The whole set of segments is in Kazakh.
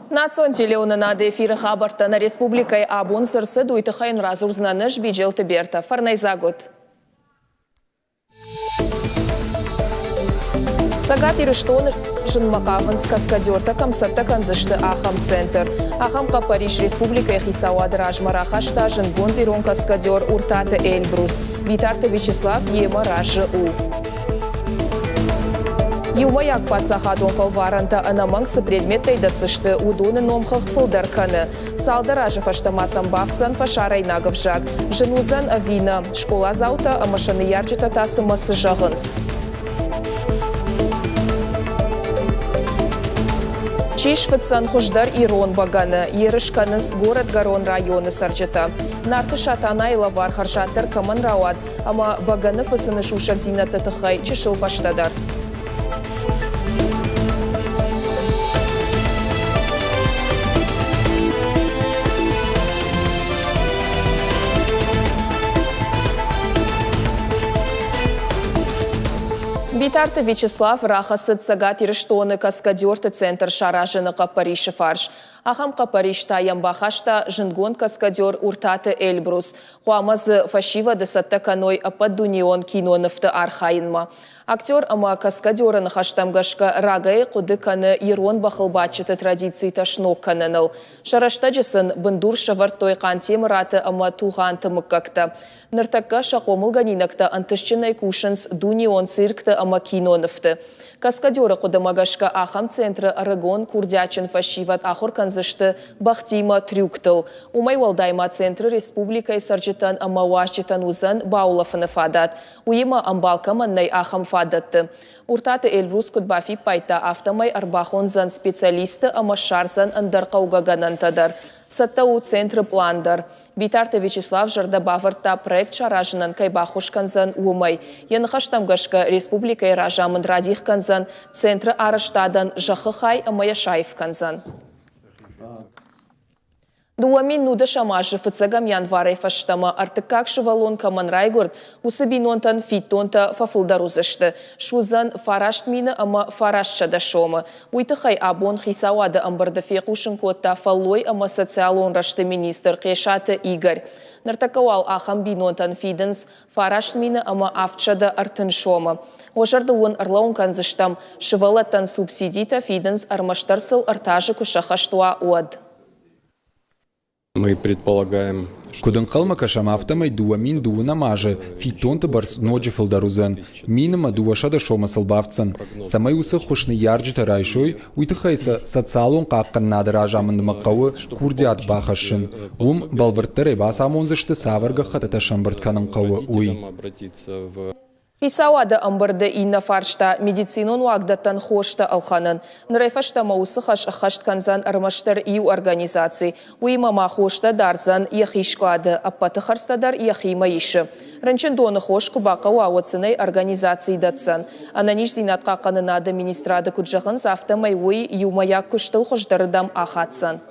Национ телеунына эфирі хабартана республикай абун сырсы дуйтыхайын разурзнаныш биджелті берті. Фарнайзагут. Сагат ирыштоны Жынмақавынс каскадерта камсатта канзышты Ахам центр. Ахамқа Париж республикай хисауады ражмарахашта жынгон дирон каскадер уртаты Эльбрус. Витарты Вячеслав ема ражы у. Юмаяк пацахадон фалваранта анамангсы предметтай дацышты удоны номхахт фылдарканы. Салдаражы фаштамасан бавцан фашарай нагавжак. Жынузан авина. Школа заута амашаны ярчыта тасы масы жағынс. Чишфыцан хуждар ирон баганы. Ерышканыс город Гарон районы сарчыта. Нарты шатана илавар харшаттар каман рауад. Ама баганы фысыны шушар зинаты тыхай чышыл фаштадар. Витарты Вячеслав рахасыт сагат ирыштоны каскадерты центр шаражыныға Париші фарш. Ахамқа Паришта ямбахашта жынгон каскадер уртаты Эльбрус. Хуамазы фашива десатта каной ападдунион киноныфты архайынма. Актер ама каскадерын хаштамгашка рагай құды каны ерон бақылбатчыты традиции ташнок каныныл. Шарашта жысын бындур шавартой қантемыраты ама туғанты мұккакта. Ныртакка шақомылганинакта антышчынай кушынс дунион циркты ама киноныфты. Каскадеры құдымагашка Ахам центры Арагон курдячын фашиват ахур канзышты бахтима трюктыл. Умай валдайма центры республикай сарджитан ама уашчитан узан баулафыны фадат. Уйма амбалка маннай Ахам фадатты. Уртаты Эльбрус кудбафи пайта автомай арбахонзан специалисты ама шарзан андарқаугаганантадар. Саттау центры пландар. Витарты Вячеслав жарда баварта проект шаражынан кайбахушканзан умай. Янхаштамгашка республикай ражамын радихканзан центры арыштадан жахыхай амаяшаев канзан. Дуамин нуда шамажы фыцагам январай фаштама артыкак шывалон каман райгорд усыбинонтан фиттонта фафылдарузышты. Шузан фарашт мины ама фарашчада шома. Уйтыхай абон хисауады амбарды фекушын котта фаллой ама социалон рашты министр Кешаты Игорь. Нартакауал Ахам бинонтан фиденс фарашт мины ама авчада артын шома. Ожарды он арлаун канзыштам шывалаттан субсидита фиденс армаштарсыл артажы кушахаштуа уад. Мы предполагаем, Кудын қалма кашама автомай дуамин дуына мажы, фитонты барс ноджи фылдарузан, миныма дуашада шома сылбавцан. Самай усы хушны ярджита райшой, уйтыхайса социалон қаққан нады ражамындымы қауы курдиат бахашын. Балвырттыры басамонзышты саварга хатата шамбыртканын қауы уй. Исауады амбырды инна фаршта медицинон уагдаттан хошта алханын. Нырайфашта маусы хашт канзан армаштар ию организации. Уимама хошта дарзан яхишклады, аппаты харстадар яхима иші. Ранчындоны хошку бақа уауацынай организации датсан. Ананиш зинатқа қанынады министрады күджағын завтамай уй юмаяк күштыл хошдарыдам ахатсан.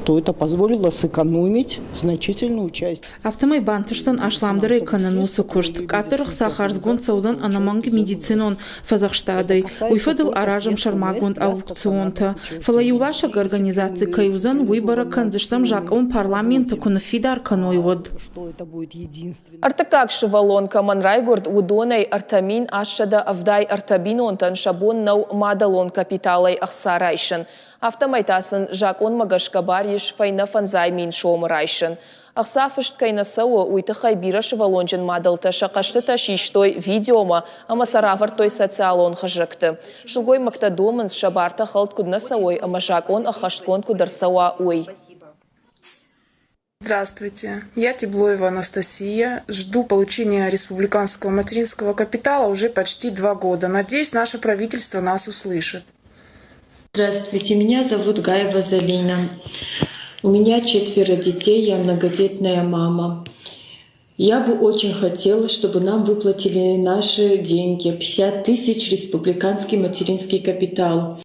То это позволило сэкономить значительную часть. Автомай бантышсан ашламдыры экономусы кушт. Катырых сахарсгон саузан анаманги медицинон фазахштадай. Уйфадыл аражам шармагонд аукционта. Фалаюлашак организации каюзан выбора канзыштам жакаун парламента кунафидар канойвод. Артакак шывалон каман райгорд удонай артамин ашшада авдай артабинонтан шабон нау мадалон капиталай ахсарайшын. Автомайтасын жакон магашка бариш файна фанзаймин шоумы райшын. Ахсафышт кайна сауы уйтыхай бира шывалонжын мадалта шақашты ташиштой видеома ама саравартой социалон хажыкты. Шылгой мактадомын шабарта халт кудна сауой ама жакон ахашткон кударсауа уй. Здравствуйте, я Теблоева Анастасия. Жду получения республиканского материнского капитала уже почти 2 года. Надеюсь, наше правительство нас услышит. Здравствуйте, меня зовут Гаева Залина. У меня 4 детей, я многодетная мама. Я бы очень хотела, чтобы нам выплатили наши деньги, 50 000 республиканский материнский капитал.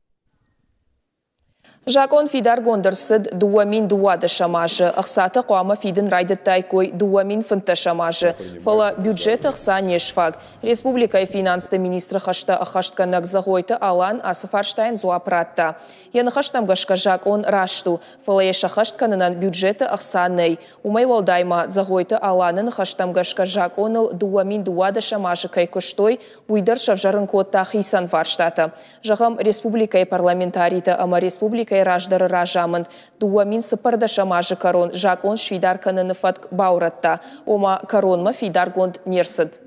Жакон фидар гондерсид дуамин дуада шамажы, ахсата қуама фидин райдет тайкой дуамин фынта шамажы. Фала бюджет ахса нешфаг. Республика и финансты министры хашта ахаштка нагзагойты Алан Асыфарштайн зуапратта. Яны хаштам гашка жакон рашту. Фала еша хаштканынан бюджеты ахса ней. Умай валдайма загойты Аланын хаштам гашка жаконыл дуамин дуада шамажы кайкуштой уйдар шавжарын котта хисан фарштата. Жахам республика и парламентарита ама республика раждары ражамын. Дуамин сыпырда шамажы корон, жак он швидар каныны фатк бауратта. Ома коронма фидар гонд нерсыд.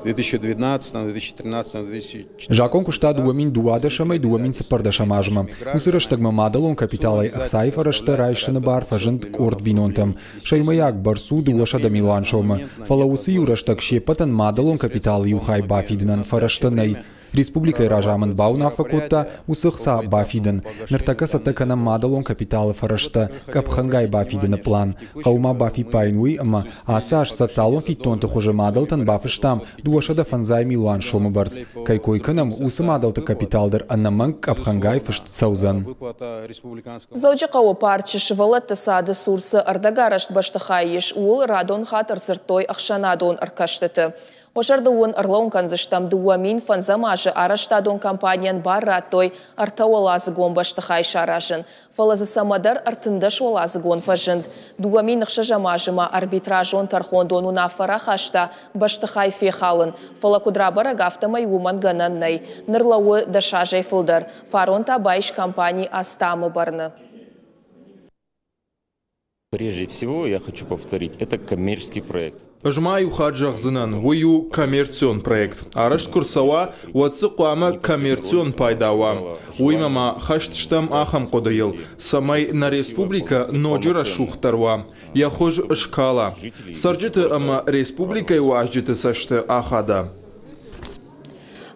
2012, 2013, 2014. Жакон кушта дуамин дуада шамай дуамин сыпырда шамажма. Усырыштагма мадалон капиталай ахсайфа рашта райшыны бар фажынт корд винонтам. Шаймаяк барсу дуашада милан шома. Фалаусы юраштаг шепатан мадалон капитал юхай бафиднан фараштанай. Республика ражамын бауна факутта усыхса бафиден. Ныртака сатакана мадалон капиталы фарашта, капхангай бафидена план. Қаума бафи пайнуи ама асаш социалон фиттонты хуже мадалтан бафыштам дуашада фанзай милуан шомы барс. Кайкойканам усы мадалты капиталдар аннаманг капхангай фышт саузан. Заучи қауы парчы шывалатты сады сурсы ардагарашт баштахайеш уыл радон хат арсыртой ақшанадон аркаштыты. Ошарды он ырлаун канзыштам дуамин фанзамажы араштадон компаниян бар раттой артауалазы гон баштахай шарашын. Фалазы самадар артындаш олазы гон фажынд. Дуамин нықшажамажыма арбитражон тархондон унафара хашта баштахай фехалын. Фала кудрабара гафтамай уман гананнай. Нырлауы дашажай фылдар. Фарон табайш компании астамы барны. Прежде всего, я хочу повторить, это коммерческий проект. Жмаю хаджах зынан, уйу коммерцион проект. Арашт курсава, уатсы қуама коммерцион пайдава. Уймама хаштштам ахам қодайыл. Самай на республика ноджира шухтарва. Я хож шкала. Сарджиты ама республика и уажджиты сашты ахада.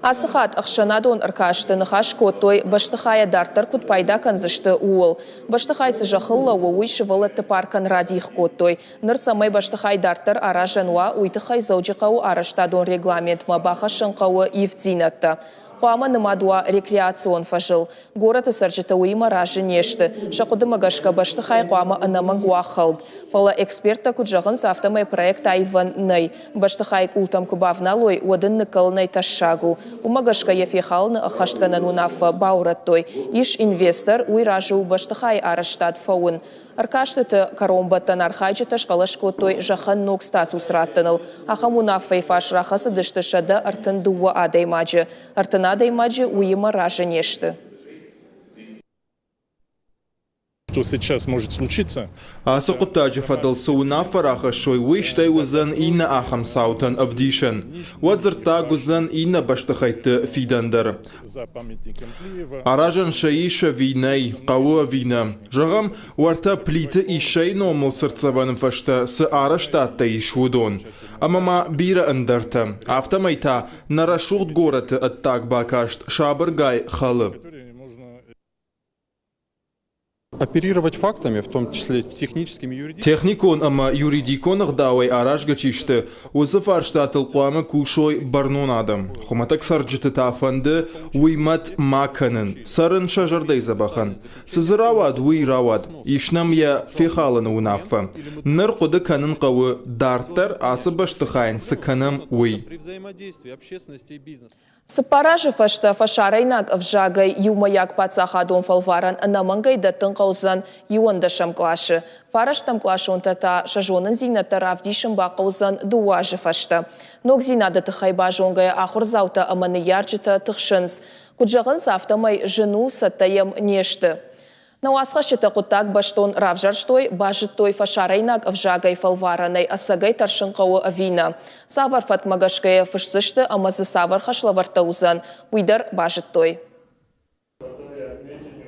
Асыхат ақшанадон ыркашты нахаш котой баштахая дартар кут пайда канзышты уол. Баштахайсы жахылла уй шывалатты паркан радих котой. Ныр самай баштахай дартар аражануа уйтыхай заujықау араштадон регламент мабаха шынқауы евдинатты. Қуама нымадуа рекреацион фажыл. Гораты саржыты уйма ражы нешті. Шақуды магашка баштахай қуама анамангуа қалд. Фала эксперта куджағын сафтамай проект айван най. Баштахай култам кубавналой уадын ныкылнай ташшагу. Умагашка ефехалны ахаштканан унафа баураттой. Иш инвестор уй ражу баштахай араштад фаун. Аркаштыты коромбаттан архайчыты шқалашкотой жахан ног статус раттыныл. Ахамуна файфаш рахасы дыштышада артын дуа адаймаджы. Артын адаймаджы уйыма ражы нешті. Что сейчас может случиться? Асақутаджи фадалсы унафа рахашой уйштай узан ина ахам саутан абдишан. Уадзырта гузан ина баштахайты фидандар. Аражан шаиша винай, қауа вина. Жағам уарта плиты ишай номыл сырцаван фашта сы араштатта ишвудон. Амама бира андарта. Автомайта нарашухт гораты аттак бакашт шабыргай халы. Оперировать фактами, в том числе техническими и юридическими. Техникон ама юридиконах давай араш гачишты. Узы фарштатыл қуамы кушой барнон адам. Хуматак сарджыты тафанды уймат маканын. Сарын шажардай забахан. Сызыравад уйравад. Ишнам я фехаланы унафа. Ныр қуды канын қауы дартар асы баштыхайн сыканам уй. Сыпаражы фашта фашарайнак авжагай юмаяк пацахадон фалваран анамангай датын қаузан юандашам клашы. Фараштам клашон тата шажонын зинаты равдишым бақаузан дуажы фашта. Ног зинады тыхайба жонгая ахурзаута аманы ярчыта тықшынс. Куджағын сафтамай жыну саттаем нешті. Науасқа шыты құттак баштон равжарштой, бажыттой фашарайнак авжагай фалваранай асагай таршынқауы авина. Савар фатмагашкая фышсышты, амазы савар хашлавартаузан, уйдар бажыттой.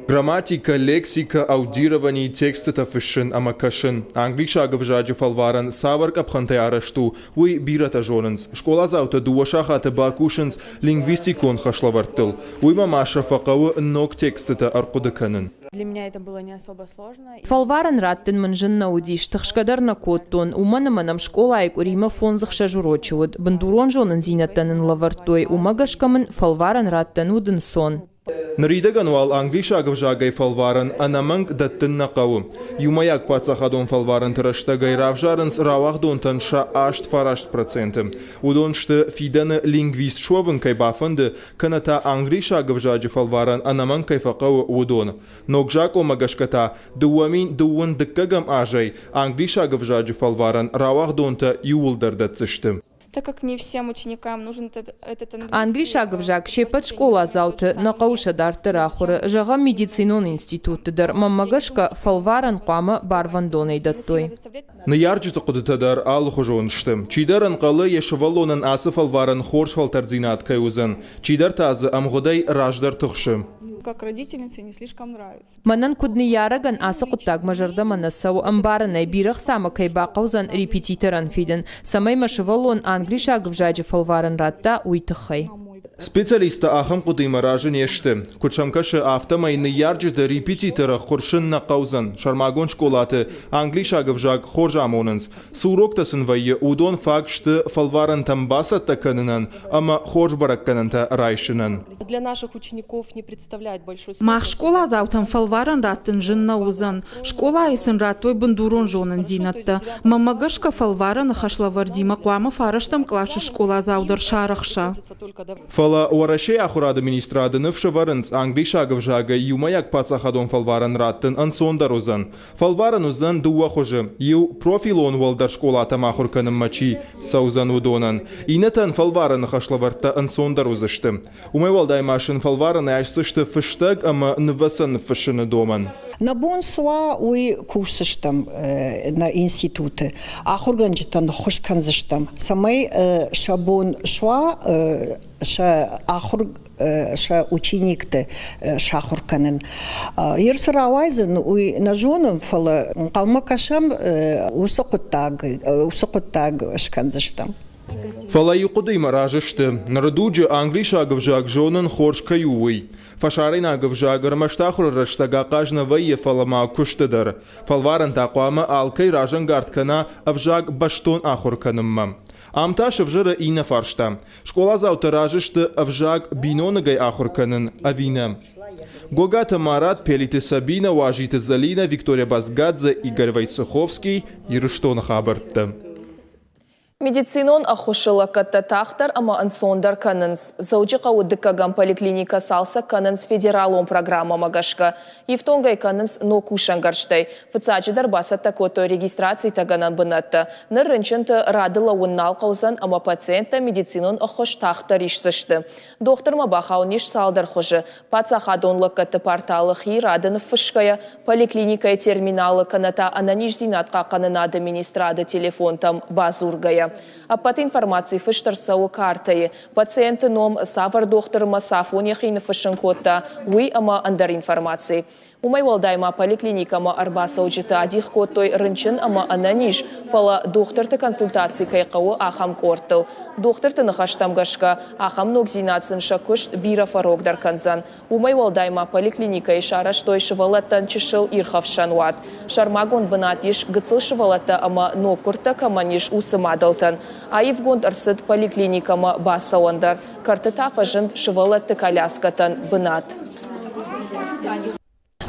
Грамматика, лексика, аудирование текста тафышын амакашын. Англиша агавжаджи фалваран савар капхантай арашту, уй бирата жонынс. Школа заута дуашахата бакушынс лингвистикон хашлавартыл. Уй мамаша фақауы ног текстата арқудыканын. Для меня это было не особо сложно. Фалваран раттын мынжын наудиш, тахшкадар на коттон, уманаманам школа айк урима фонзах шажурочевод, бандурон жонын зинаттанын лавартой, умагашкамын фалваран раттан удын сон. Наридаган вал Англиша гавжагай фалваран анаманг даттын нақау. Юмаяк пацахадон фалваран тырыштагай равжарынс равахдонтан ша 8%. Удоншты фиданы лингвист шовын кайбафанды каната Англиша гавжаджи фалваран анаманг кайфақау удон. Ногжак омагашката дуамин дуун дыккагам ажай Англиша гавжаджи фалваран равахдонта юлдардатсышты. Так как не всем ученикам нужен этот Англиша гавжак шепот школа зауты нақауша дартыр ахуры жаға медицинон институтыдыр маммагашка фалваран қамы барвандон даттой. Наярджыты құдытадар ал хужоншты. Чидар анқалы ешвалонын асы фалваран хорш фалтардзинат кайузын. Чидар тазы амғудай раждар тұқшы. Как родительнице не слишком нравится. Манан кудны яраган асы құттаг мажарда манасау амбарынай бирах самы кайбақаузан репетиторан фиден. Самай машывалон Англиша гавжаджи фалваран ратта уйтықай. Специалиста ахам кудыма ражын ешті. Кучамкашы автомайны ярджыды репетитора хоршын нақаузан. Шармагон школаты Англиша гавжаг хоржамонынс. Суроктасын вайы удон факшты фалваран тамбаса таканынан, ама хоржбараккананта райшынын. Для наших учеников не представляет большой Мах школа заутан фалваран раттын жынна узан. Школа айсын раттой бандурон жонын зинатты. Мамагашка фалваран хашлавардима қуамы фараштам клашы школа заудар шарахша. Фала уарашей ахур администрадыны вшаварынс Англиша гавжага юмаяк пацахадон фалваран раттын ансондар узан. Фалваран узан дуа хожы. Ю профилон валдар школата махурканым мачи саузан удонан. Инатан фалваран хашлаварта ансондар узышты. Умай валдай машин фалваран айшсышты фыштаг, ама нвасан фышыны доман. На бонсуа уй курсыштам на институты. Ахурганжитан хошканзыштам. Самай шабон шуа ша ахур ша ученикты шахурканын. Ерсыр авайзын уй нажоным фала қалмакашам усоқуттаг шканзыштам. Фала юқудыма ражышты. Нарадуджи Англиша гавжаг жонын хорш каюуй. Фашарина гавжаг рамаштахур раштага кажна вайе фалама куштыдар. Фалваран тақуама алкай ражан гарткана авжаг баштон ахурканымма. Амташ авжара ина фаршта. Школа заута ражышты авжаг бинонагай ахурканын авина. Гогата Марат, Пелиты Сабина, Важиты Залина, Виктория Базгадзе, Игорь Войцеховский, Ерыштон Хабартта. Медицинон ахушыла катта тахтар, ама ансондар канынс. Заучыqa удыккаган поликлиника салса канынс федералон программа магашка. Евтонгай канынс но кушангарштай. Фыцачыдар басатта кото регистрации таганан бынатта. Ныр рынчынты радыла уннал қаузан, ама пациентта медицинон ахуш тахтар ишсышты. Доктор Мабахауниш салдар хожы. Пацахадонлы катты порталы хи радыны фышкая. Поликлиника и терминалы каната ананиш зинатқа канын администрады телефон там базургая. Апат информации фыштарсау картай. Пациенты ном савар докторыма сафон яхины фышынкотта. Уй ама андар информации. Умай валдайма поликлиникама арбаса уджита адих коттой рынчын ама ананиш. Фала докторты консультации кайқауы ахам кортыл. Докторты нахаштамгашка ахам ногзинацин шакуш бира фарогдар канзан. Умай валдайма поликлиника и шара штой шывалаттан чешыл ирхавшануат. Шармагон бынатиш гыцыл шывалатта ама нокурта каманиш усымадалтан. Аивгонд арсыд поликлиникама басауандар. Картытафа жын шывалатты коляскатан бынат.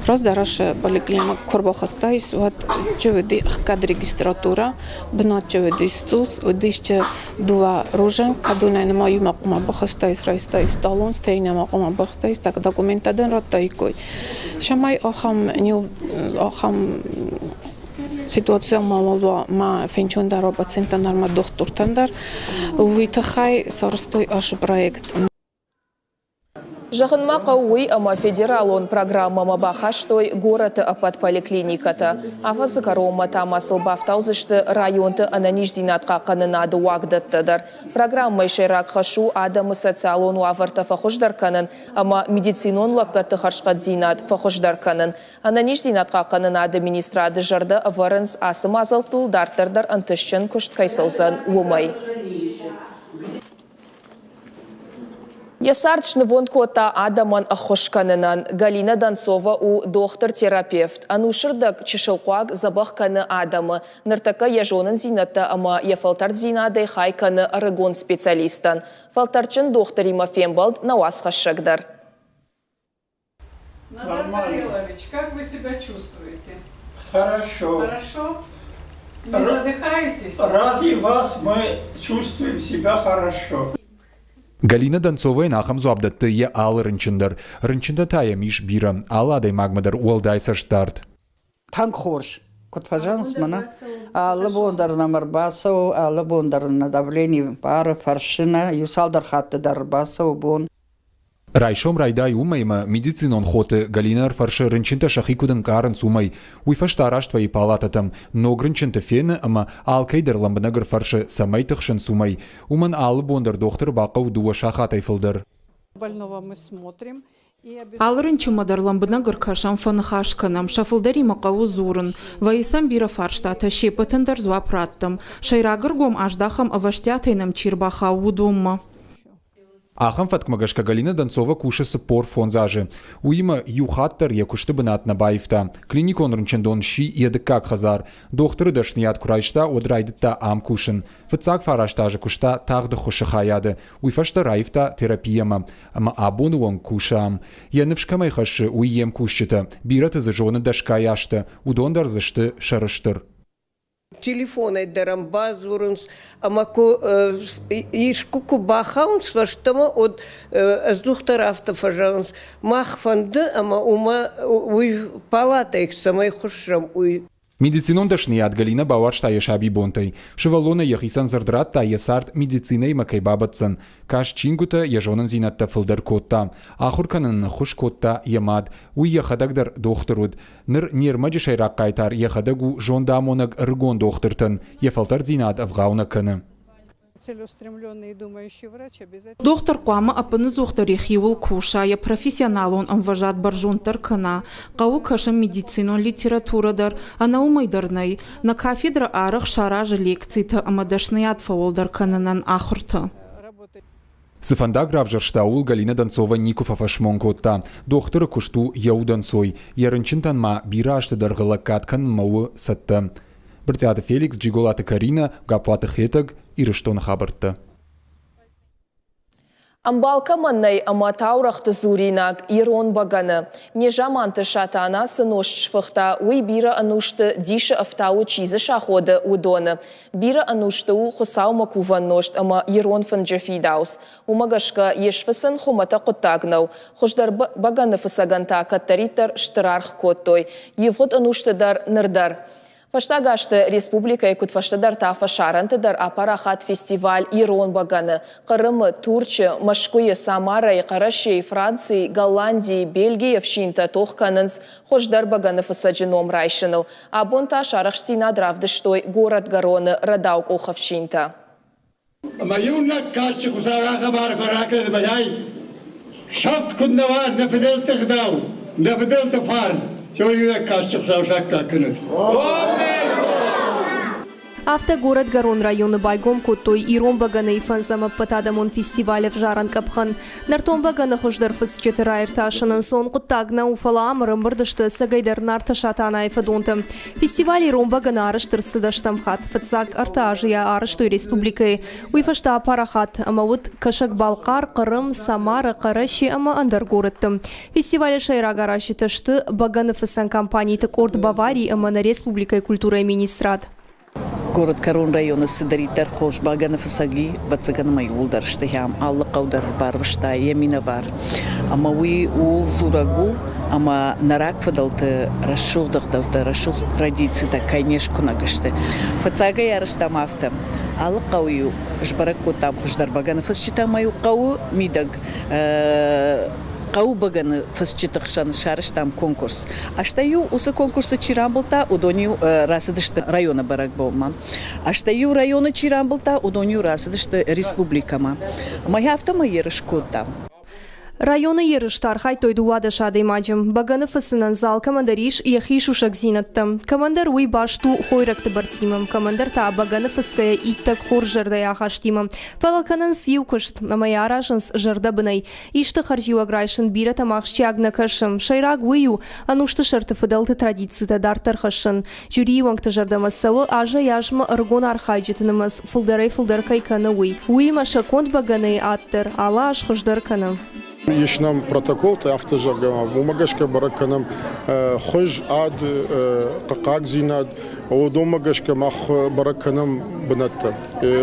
Раздараша поликлиника корбахастайс вот чеведи кад регистратура бнат чеведи стус одишче дуа ружен кадуна нема юма кома бахастайс райстайс талон стейнема кома бахастайс так документаден ротайкой шамай ахам ситуация мамалва ма фенчондар пациентандар ма дохтуртандар уитахай сарстой аш проект. Жағынма қауый ама федералон программа мабахаштой гораты апат поликлиниката. Афазы карома тамасыл бафтаузышты районты ананиш зинатқа қанынады уагдаттыдар. Программа ешерак хашу адамы социалон уаварта фахушдар канын, ама медицинон лаккаты харшқат зинат фахушдар канын. Ананиш зинатқа қанынады министрады жарды аварынс асым азалтыл дартырдар антышчын күшт кайсалзан умай. Ясардшны вонкота адаман ахошканынан Галина Донцова у доктор-терапевт. Анушырдак чешылқуаг забахканы адамы. Ныртака ежонын зинатта ама ефалтар зинадай хайканы арыгон специалистан. Фалтарчын доктор Имафембалд науас хашагдар. Гаврилович, как вы себя чувствуете? Хорошо. Хорошо? Не задыхаетесь? Ради вас мы чувствуем себя хорошо. Галина Донцова нахам зуабдатты я ал рынчындар. Рынчында тая миш бира. Алладай магмадар уалдайса штарт. Танк хорш. Кот пожалуйста, мана. Лабондар на марбасо, лабондар на давление пара фаршина, юсалдар хатты дар басо бон. Райшом райдай умайма медицинон хоты Галинар фарши рынчында шахикудын карын сумай. Уйфаштараш твои палататам, но грынчында фены, ама алкайдар ламбанагар фарши самай тахшын сумай. Уман алыбондар доктор бақау дуа шахатай фылдар. Больного мы смотрим. Алрынчы мадарламбына гыркашам фанахашканам, шафылдари мақау зурын, вайсам бира фарштата шепатындар зуапраттам, шайрагыргом аждахам аваштятайнам чирбаха удумма. Ахам фаткмагашка Галина Донцова кушасы пор фонзажы. Уима юхаттар якушты бынат набаевта. Клиникон рынчындон ши еді как хазар. Докторы дашният курайшта одрайдытта ам кушын. Фыцак фараштажы кушта тағды хушы хаяды. Уйфашта райфта терапияма. Ама абону он кушам. Янывшкамай хашы уием кушчыты. Бираты зажоны дашка яшты. Удондар зашты шарыштыр. Телефон айдарам базурунс, амаку ишкуку бахаунс, ваштама от аздухтарафта фажаунс. Махфанды, ама ума уй палата их самай хушрам уй. Медицинон дашният Галина баваршта ешаби бонтай. Шевалона яхисан зардрат та есарт медициной макай бабатсан. Каш чингута ежонан зинатта фылдар котта. Ахурканын хуш котта ямад. Уй яхадагдар дохтаруд. Ныр нермаджи шайрак кайтар яхадагу жондамонаг ргон дохтартан. Ефалтар зинат авгауна каны. Целеустремленный и думающий врач обязательно. Доктор Куама апыны зухтар ехивул куша, я профессионал он амважат баржунтар кана. Кау кашам медицинон литературадар, а наумайдарнай. На кафедра арах шаража лекцийта амадашнаят фаолдар кананан ахурта. Сыфанда гравжарштаул Галина Донцова никуфа фашмон котта. Доктор кушту яуданцой. Ярынчынтанма бира аштыдаргыла каткан мауы сатта. Біртяты Феликс, Джиголаты Карина, Гапаты Хетаг, Ирыштон Хабарта. Амбалка маннай аматаурахты зуринак ирон баганы. Не жаманты шатана сынош шфахта уй бира анушты диши афтау чизы шаходы удоны. Бира анушты у хусау макуван ношт ама ирон фанджафидаус. Умагашка ешфасын хумата коттагнау. Хождар баганы фасаганта каттаритар штырарх коттой. Евгод ануштыдар нырдар. Фаштагашты республика Кутфаштадар тафа шарантыдар апарахат фестиваль Ирон баганы. Қырымы, Турчы, Машкуе, Самара, Қарашей, Франции, Голландии, Бельгия вшинта тохканынс хождар баганы фасаджином райшыныл. Абонта шарахштина дравдыштой город Гароны радаук охавшинта. Маюнна кашчы кусараха бар фаракы бадай. Шафт куднавар нафидел тыхдау, нафидел тафар. Автогород Гарон районы байгом куттой Ирон баганы и фанзама патадамон фестиваля в жаран капхан. Нартон баганы хождар фасчеты райрташанын сон куттагна уфала амырым бырдышты сагайдар нарташатана айфадонты. Фестиваль Ирон баганы арыштыр сыдаштамхат. Фатсак артажия арыштой республикой. Уйфашта парахат амаут кашак Балкар, Кырым, Самара, Караши ама андаргородты. Фестиваль шайрага рашиташты баганы фасан компании Корд Баварии ама на республикой культуры министрат. Город Карон района Сидаритар хош баганы фасаги бацаганы майулдар штахам аллы каудар барвышта ямина бар. Ама уи ул зурагу ама нарак фадалты расшулдахтауты расшул традицията кайнеш кунагышты. Фацага ярыштам автам. Аллы кауyu жбаракко там хождар баганы фасчита маю кау мидаг Кау баганы фасчитахшан шарыш там конкурс. Аштаю усы конкурсы чирамбылта удоню расыдышты района барак болма. Аштаю района чирамбылта удоню расыдышты республикама. Моя автома ерышкота. Районы ерыштар хайтой дуада шады мажым. Баганы фасынан зал командариш яхиш ушак зинаттым. Командар уй башту хойракты барсимым. Командар та баганы фаская иттак хор жырдай ахаштимым. Фалалканын сию кышт, намай аражынс жырда бынай. Ишты харжиу аграйшын бира тамақшчи агна кашым. Шайраг уйу анушты шырты фыдалты традицията дартар хашын. Жюри ваңты жырдамасавы ажа яжмы ыргон архайджетынымыз. Фылдарай фылдар кайканы уй. Уй маша конт баганы аттыр, ала аш хождар каным. Ешнам протокол-то автожагама. Бумагашка бараканам хож ад какагзинад. Одомагашка мах бараканам бнатта.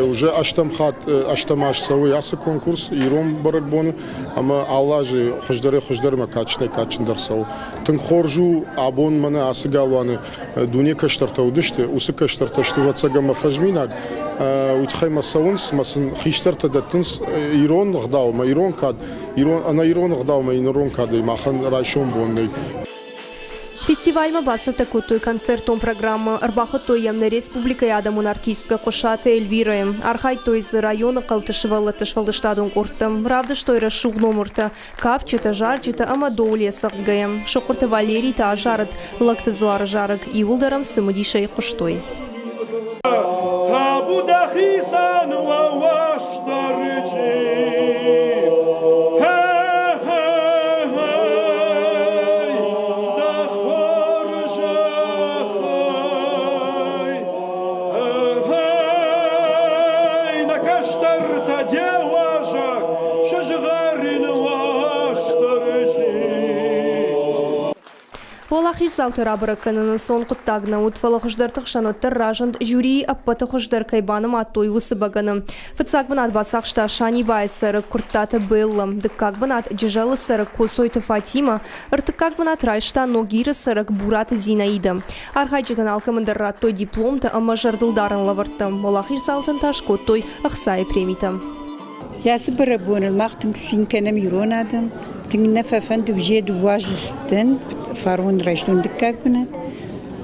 Уже аштамхат аштамаш саву ясы конкурс иром баракбон. Ама аллажи хождар макачне качндар сау. Тын хоржу абон мана асгалваны дуне каштарта удышты. Усы каштарта штувацагама фажминад. Утхайма саунс масын хиштарта даттынс ирон гдаума ирон кад ирон ана ирон гдаума ирон кады махан райшон бонный. Фестиваль мабаса такой концертом программы Арбаха Тоемна Республика Ядамун артистка Кошата Эльвира. Архай той из района Калтышевала Тышвалдыштадун куртам. Равда что и расшуг номерта. Капчета, жарчета, амадолия сахгаем. Шокурта Валерий та жарат. Лакта зуар жарак. И улдарам самодиша и коштой. Волахиш завтра бараканын сон куттагна утвала хождартых шаноттар ражанд жюри аппата хождар кайбаным аттой усыбаганым. Фыцак банат басах шта шани байсарык курттата беллам. Дыккак банат джижалы сарык косойта Фатима. Ртыккак банат райшта ногиры сарык бурат Зинаида. Архайджитан алкамындар раттой дипломта ама жардылдарын лавыртым. Волахиш завтан ташко той ахсай премитам. Ясы барабон المختم سين كنم يرون آدم تنجنا فند وجد واجستن فارون رشتون دكاك بنات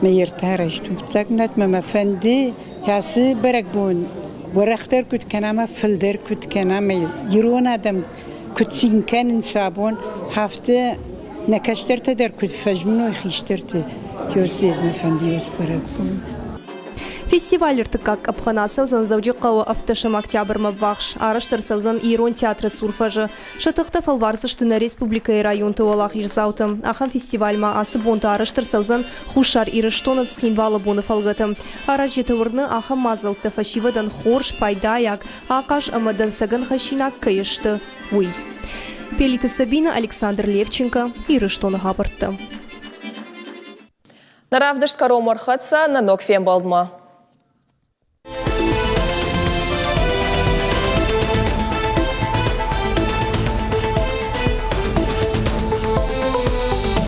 ما يرتاح رشتون تاكنات ما فندي ياسي بركبون ورختر كنت كنام فلدر كنت كنام يرون آدم كنت سين كان صابون هفته نكشترت در كنت فجمنو خيشترت يوزيد ما فندي يوز بركبون. Фестиваль как Абхана саузан завджикава автошам октябрь мавахш, араштар саузан ирон театра сурфажа. Шатахта фалварзашты на республика и район туалах ирзаутам. Ахам фестиваль ма асыбонта араштар саузан хушар ираштонат скинвала бона фалгатам. Аражета вурны ахам мазалта фашивадан хорш пайдаяк, акаш амадан саган хашинак каешты. Уй. Пелита Сабина, Александр Левченко, Ираштона Хабарта. Наравдышт каромор хатса на ног фембалдма.